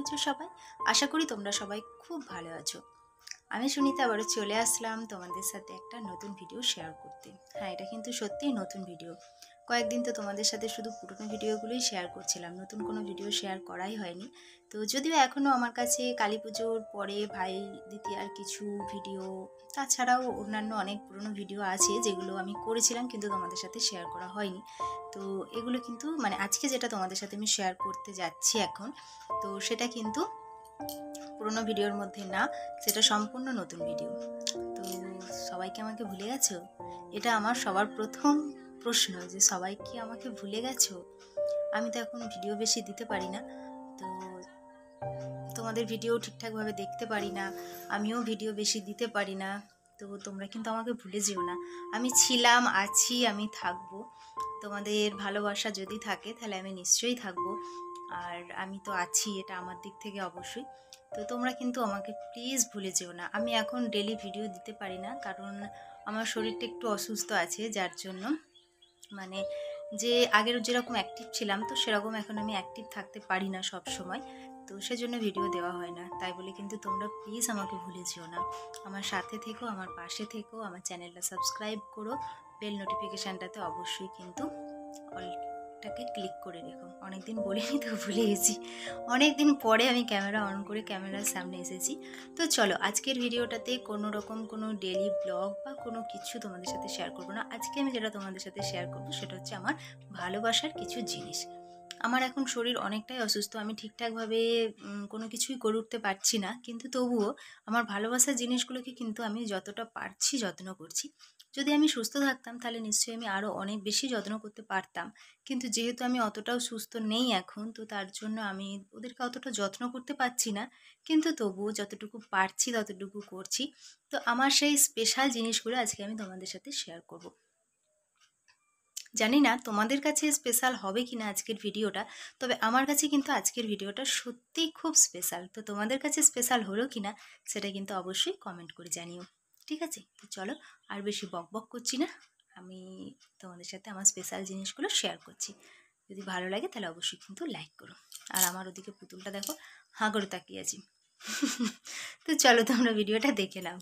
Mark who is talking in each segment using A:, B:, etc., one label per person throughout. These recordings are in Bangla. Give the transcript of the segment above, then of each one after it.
A: আছো সবাই? আশা করি তোমরা সবাই খুব ভালো আছো। আমি সুনিতা আবারও চলে আসলাম তোমাদের সাথে একটা নতুন ভিডিও শেয়ার করতে। হ্যাঁ, এটা কিন্তু সত্যিই নতুন ভিডিও। কয়েকদিন তো তোমাদের সাথে শুধু পুরনো ভিডিওগুলোই শেয়ার করছিলাম, নতুন কোনো ভিডিও শেয়ার করাই হয়নি। তো যদিও এখনও আমার কাছে কালী পুজোর পরে ভাই দ্বিতীয়ার কিছু ভিডিও, তাছাড়াও অন্যান্য অনেক পুরনো ভিডিও আছে যেগুলো আমি করেছিলাম কিন্তু তোমাদের সাথে শেয়ার করা হয়নি। তো এগুলো কিন্তু মানে আজকে যেটা তোমাদের সাথে আমি শেয়ার করতে যাচ্ছি এখন, তো সেটা কিন্তু পুরোনো ভিডিওর মধ্যে না, সেটা সম্পূর্ণ নতুন ভিডিও। তো সবাই কি আমাকে ভুলে গেছো? এটা আমার সবার প্রথম প্রশ্ন, যে সবাই কি আমাকে ভুলে গেছো? আমি তো এখন ভিডিও বেশি দিতে পারি না, তো তোমাদের ভিডিও ঠিকঠাকভাবে দেখতে পারি না, আমিও ভিডিও বেশি দিতে পারি না। তো তোমরা কিন্তু আমাকে ভুলে যেও না। আমি ছিলাম, আছি, আমি থাকবো। তোমাদের ভালোবাসা যদি থাকে তাহলে আমি নিশ্চয়ই থাকবো। আর আমি তো আছি, এটা আমার দিক থেকে অবশ্যই। তো তোমরা কিন্তু আমাকে প্লিজ ভুলে যেও না। আমি এখন ডেলি ভিডিও দিতে পারি না, কারণ আমার শরীরটা একটু অসুস্থ আছে, যার জন্য মানে যে আগের যেরকম অ্যাক্টিভ ছিলাম, তো সেরকম এখন আমি অ্যাক্টিভ থাকতে পারি না সব সময়। তো সেজন্য ভিডিও দেওয়া হয় না। তাই বলে কিন্তু তোমরা প্লিজ আমাকে ভুলে যেও না। আমার সাথে থেকো, আমার পাশে থেকো, আমার চ্যানেলটা সাবস্ক্রাইব করো, বেল নোটিফিকেশানটাতে অবশ্যই কিন্তু অলটাকে ক্লিক করে রেখো। অনেকদিন বলিনি তো ভুলে গেছি। অনেকদিন পরে আমি ক্যামেরা অন করে ক্যামেরার সামনে এসেছি। তো চলো, আজকের ভিডিওটাতে কোনো রকম কোনো ডেলি ব্লগ বা কোনো কিছু তোমাদের সাথে শেয়ার করবো না। আজকে আমি যেটা তোমাদের সাথে শেয়ার করবো সেটা হচ্ছে আমার ভালোবাসার কিছু জিনিস। আমার এখন শরীর অনেকটাই অসুস্থ, আমি ঠিকঠাকভাবে কোনো কিছুই করে উঠতে পারছি না, কিন্তু তবুও আমার ভালোবাসার জিনিসগুলোকে কিন্তু আমি যতটা পারছি যত্ন করছি। যদি আমি সুস্থ থাকতাম তাহলে নিশ্চয়ই আমি আরও অনেক বেশি যত্ন করতে পারতাম, কিন্তু যেহেতু আমি অতটাও সুস্থ নেই এখন, তো তার জন্য আমি ওদেরকে অতটা যত্ন করতে পারছি না, কিন্তু তবুও যতটুকু পারছি ততটুকু করছি। তো আমার সেই স্পেশাল জিনিসগুলো আজকে আমি তোমাদের সাথে শেয়ার করব। জানি না তোমাদের কাছে স্পেশাল হবে কিনা আজকের ভিডিওটা, তবে আমার কাছে কিন্তু আজকের ভিডিওটা সত্যিই খুব স্পেশাল। তো তোমাদের কাছে স্পেশাল হলো কিনা সেটা কিন্তু অবশ্যই কমেন্ট করে জানিও। ঠিক আছে, তো চলো আর বেশি বক বক করছি না, আমি তোমাদের সাথে আমার স্পেশাল জিনিসগুলো শেয়ার করছি। যদি ভালো লাগে তাহলে অবশ্যই কিন্তু লাইক করো। আর আমার ওদিকে পুতুলটা দেখো, হাঁ করে তাকিয়ে আছি। তো চলো তোমরা ভিডিওটা দেখে নাও।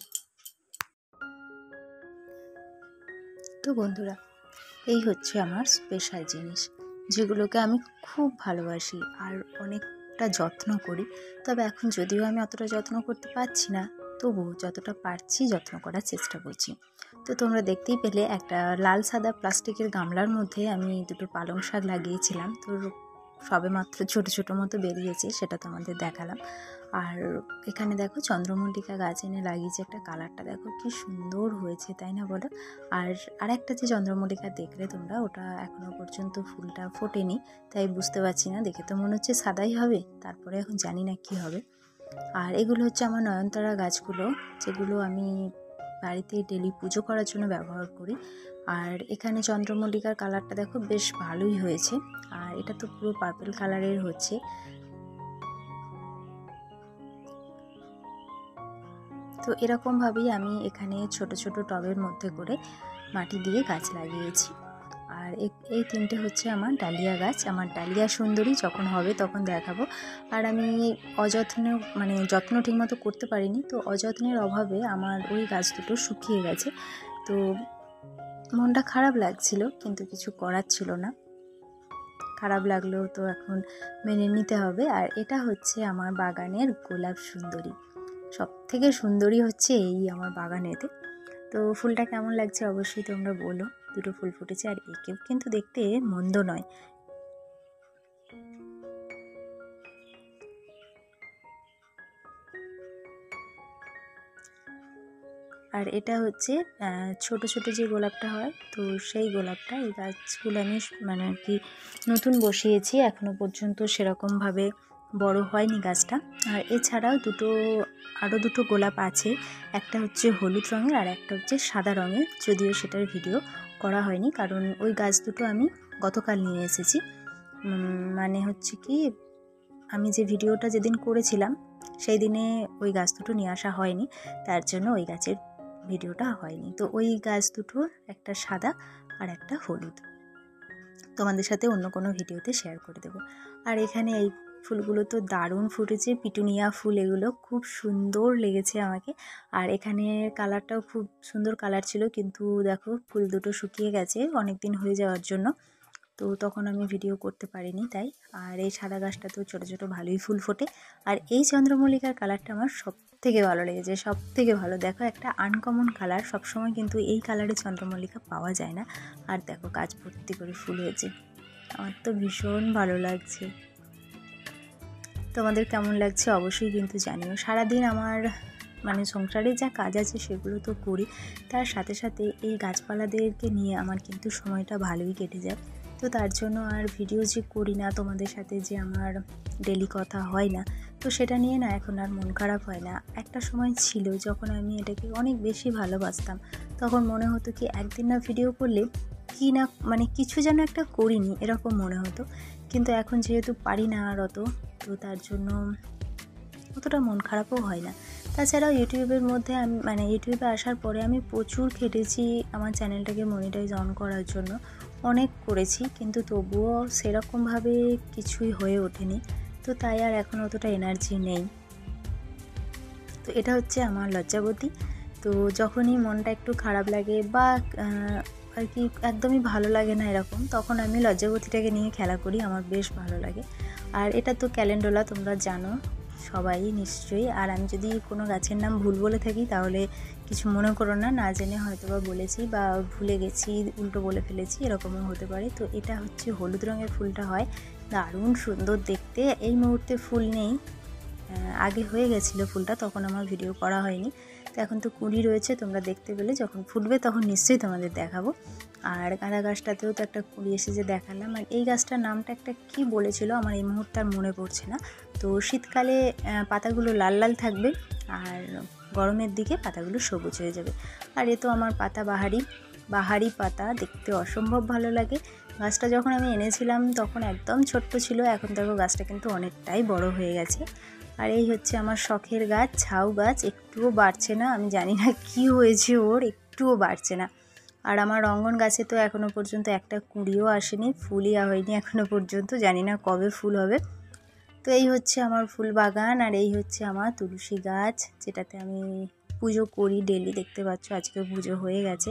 A: তো বন্ধুরা, এই হচ্ছে আমার স্পেশাল জিনিস, যেগুলোকে আমি খুব ভালোবাসি আর অনেকটা যত্ন করি। তবে এখন যদিও আমি অতটা যত্ন করতে পারছি না, তবু যতটা পারছি যত্ন করার চেষ্টা করছি। তো তোমরা দেখতেই পেলে একটা লাল সাদা প্লাস্টিকের গামলার মধ্যে আমি দুটো পালং শাক লাগিয়েছিলাম। তো সবে মাত্র ছোটো ছোটো মতো বেরিয়েছে, সেটা তোমাদের দেখালাম। আর এখানে দেখো চন্দ্রমল্লিকা গাছ এনে লাগিয়েছে, একটা কালারটা দেখো কি সুন্দর হয়েছে, তাই না বলো? আর একটা যে চন্দ্রমল্লিকা দেখলে তোমরা, ওটা এখনও পর্যন্ত ফুলটা ফোটেনি, তাই বুঝতে পারছি না, দেখে তো মনে হচ্ছে সাদাই হবে, তারপরে এখন জানি না কি হবে। আর এগুলো হচ্ছে আমার নয়নতারা গাছগুলো, যেগুলো আমি বাড়িতে ডেলি পুজো করার জন্য ব্যবহার করি। আর এখানে চন্দ্রমল্লিকার কালারটা দেখো বেশ ভালোই হয়েছে, আর এটা তো পুরো পার্পল কালারের হচ্ছে। তো এরকমভাবেই আমি এখানে ছোট ছোট টবের মধ্যে করে মাটি দিয়ে গাছ লাগিয়েছি। আর এই তিনটে হচ্ছে আমার ডালিয়া গাছ। আমার ডালিয়া সুন্দরী যখন হবে তখন দেখাবো। আর আমি অযত্নে মানে যত্ন ঠিকমতো করতে পারিনি, তো অযত্নের অভাবে আমার ওই গাছ দুটো শুকিয়ে গেছে। তো মনটা খারাপ লাগছিল, কিন্তু কিছু করার ছিল না। খারাপ লাগলেও তো এখন মেনে নিতে হবে। আর এটা হচ্ছে আমার বাগানের গোলাপ সুন্দরী, সব থেকে সুন্দরী হচ্ছে এই আমার বাগানেতে। তো ফুলটা কেমন লাগছে অবশ্যই তোমরা বলো। দুটো ফুল ফুটেছে, আর একেও কিন্তু দেখতে মন্দ নয়। আর এটা হচ্ছে ছোট ছোট যে গোলাপটা হয়, তো সেই গোলাপটা। এই গাছগুলো আমি মানে আর কি নতুন বসিয়েছি, এখনও পর্যন্ত সেরকমভাবে বড় হয়নি গাছটা। আর এছাড়াও আরও দুটো গোলাপ আছে, একটা হচ্ছে হলুদ রঙের আর একটা হচ্ছে সাদা রঙের, যদিও সেটার ভিডিও করা হয়নি, কারণ ওই গাছ দুটো আমি গতকাল নিয়ে এসেছি। মানে হচ্ছে কি, আমি যে ভিডিওটা যেদিন করেছিলাম সেই দিনে ওই গাছ দুটো নিয়ে আসা হয়নি, তার জন্য ওই গাছের ভিডিওটা হয়নি। তো ওই গাছ দুটোর একটা সাদা আর একটা হলুদ তোমাদের সাথে অন্য কোনো ভিডিওতে শেয়ার করে দেবো। আর এখানে এই ফুলগুলো তো দারুণ ফুটেছে, পিটুনিয়া ফুল এগুলো খুব সুন্দর লেগেছে আমাকে। আর এখানে কালারটাও খুব সুন্দর কালার ছিল, কিন্তু দেখো ফুল দুটো শুকিয়ে গেছে অনেক দিন হয়ে যাওয়ার জন্য, তো তখন আমি ভিডিও করতে পারিনি তাই। আর এই সাদা গাছটাতেও ছোটো ছোটো ভালোই ফুল ফোটে। আর এই চন্দ্রমল্লিকার কালারটা আমার সব থেকে ভালো লেগেছে, সব থেকে ভালো। দেখো একটা আনকমন কালার, সবসময় কিন্তু এই কালারের চন্দ্রমল্লিকা পাওয়া যায় না। আর দেখো গাছ ভর্তি করে ফুল হয়েছে, আমার তো ভীষণ ভালো লাগছে। তোমাদের কেমন লাগছে অবশ্যই কিন্তু জানিও। সারাদিন আমার মানে সংসারে যা কাজ আছে সেগুলো তো করি, তার সাথে সাথে এই গাছপালাদেরকে নিয়ে আমার কিন্তু সময়টা ভালোই কেটে যায়। তো তার জন্য আর ভিডিও যে করি না, তোমাদের সাথে যে আমার ডেলি কথা হয় না, তো সেটা নিয়ে না এখন আর মন খারাপ হয় না। একটা সময় ছিল যখন আমি এটাকে অনেক বেশি ভালোবাসতাম, তখন মনে হতো কি একদিন না ভিডিও করলে কি না মানে কিছু যেন একটা করিনি এরকম মনে হতো। কিন্তু এখন যেহেতু পারি না আর অত, তো তার জন্য অতটা মন খারাপও হয় না। তাছাড়াও ইউটিউবের মধ্যে আমি মানে ইউটিউবে আসার পরে আমি প্রচুর খেটেছি আমার চ্যানেলটাকে মনিটাইজ অন করার জন্য, অনেক করেছি, কিন্তু তবুও সেরকমভাবে কিছুই হয়ে ওঠেনি। তো তাই আর এখন অতটা এনার্জি নেই। তো এটা হচ্ছে আমার লজ্জাবতী। তো যখনই মনটা একটু খারাপ লাগে বা আর কি একদমই ভালো লাগে না এরকম, তখন আমি লজ্জাবতীটাকে নিয়ে খেলা করি, আমার বেশ ভালো লাগে। আর এটা তো ক্যালেন্ডুলা, তোমরা জানো সবাই নিশ্চয়ই। আর আমি যদি কোনো গাছের নাম ভুল বলে থাকি তাহলে কিছু মনে করো না, না জেনে হয়তো বা বলেছি বা ভুলে গেছি, উল্টো বলে ফেলেছি, এরকমও হতে পারে। তো এটা হচ্ছে হলুদ রঙের ফুলটা হয়, দারুণ সুন্দর দেখতে। এই মুহূর্তে ফুল নেই, আগে হয়ে গেছিলো ফুলটা, তখন আমার ভিডিও করা হয়নি। তো এখন তো কুঁড়ি রয়েছে, তোমরা দেখতে পেলে, যখন ফুটবে তখন নিশ্চয়ই তোমাদের দেখাবো। আর গাঁদা গাছটাতেও তো একটা কুঁড়ি এসেছে দেখালাম। আর এই গাছটার নামটা একটা কি বলেছিল আমার এই মুহূর্তে আর মনে পড়ছে না। তো শীতকালে পাতাগুলো লাল লাল থাকবে, আর গরমের দিকে পাতাগুলো সবুজ হয়ে যাবে। আর এ তো আমার পাতা বাহারি পাতা, দেখতে অসম্ভব ভালো লাগে। গাছটা যখন আমি এনেছিলাম তখন একদম ছোট্ট ছিল, এখন দেখো গাছটা কিন্তু অনেকটাই বড় হয়ে গেছে। আর এই হচ্ছে আমার শখের গাছ, ঝাউ গাছ, একটুও বাড়ছে না, আমি জানি না কি হয়েছে ওর, একটুও বাড়ছে না। আর আমার রঙ্গন গাছে তো এখনও পর্যন্ত একটা কুঁড়িও আসেনি, ফুলই হয়নি এখনও পর্যন্ত, জানি না কবে ফুল হবে। তো এই হচ্ছে আমার ফুল বাগান। আর এই হচ্ছে আমার তুলসী গাছ, যেটাতে আমি পুজো করি ডেলি, দেখতে পাচ্ছ আজকেও পুজো হয়ে গেছে,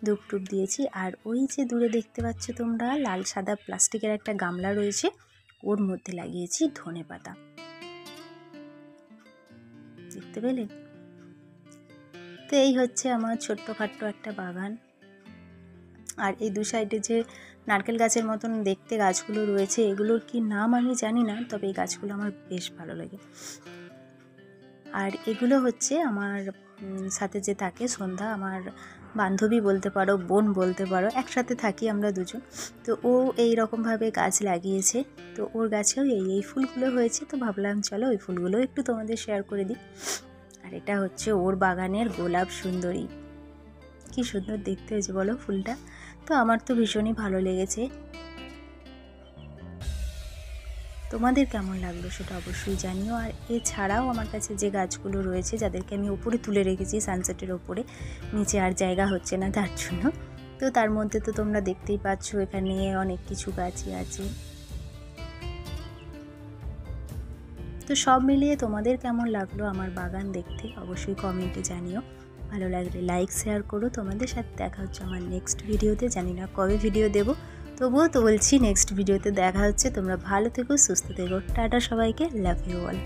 A: ধূপ টুপ দিয়েছি। আর ওই যে দূরে দেখতে পাচ্ছ তোমরা লাল সাদা প্লাস্টিকের একটা গামলা রয়েছে, ওর মধ্যে লাগিয়েছি ধনেপাতা, দেখতে পেলে? তো এই হচ্ছে আমার ছোট্টখাট্ট একটা বাগান। আর এই দু সাইডে যে নারকেল গাছের মতন দেখতে গাছগুলো রয়েছে, এগুলোর কি নাম আমি জানি না, তবে এই গাছগুলো আমার বেশ ভালো লাগে। আর এগুলো হচ্ছে আমার সাথে যে থাকে সন্ধ্যা, আমার বান্ধবী বলতে পারো, বোন বলতে পারো, একসাথে থাকি আমরা দুজন। তো ও এই রকমভাবে গাছ লাগিয়েছে, তো ওর গাছেও এই ফুলগুলো হয়েছে, তো ভাবলাম চলো ওই ফুলগুলো একটু তোমাদের শেয়ার করে দিই। আর এটা হচ্ছে ওর বাগানের গোলাপ সুন্দরী, কি সুন্দর দেখতে হয়েছে বলো ফুলটা। তো আমার তো ভীষণই ভালো লেগেছে, তোমাদের কেমন লাগলো সেটা অবশ্যই জানিও। আর এছাড়াও আমার কাছে যে গাছগুলো রয়েছে, যাদেরকে আমি উপরে তুলে রেখেছি সানসেটের ওপরে, নিচে আর জায়গা হচ্ছে না তার জন্য, তো তার মধ্যে তো তোমরা দেখতেই পাচ্ছ এখানে অনেক কিছু গাছই আছে। তো সব মিলিয়ে তোমাদের কেমন লাগলো আমার বাগান দেখতে অবশ্যই কমেন্টে জানিও। ভালো লাগলে লাইক শেয়ার করো। তোমাদের সাথে দেখা হচ্ছে আমার নেক্সট ভিডিওতে, জানি না কবে ভিডিও দেবো, তবুও তো বলছি নেক্সট ভিডিওতে দেখা হচ্ছে। তোমরা ভালো থেকো, সুস্থ থেকো, টাটা সবাইকে, লাভ ইউ অল।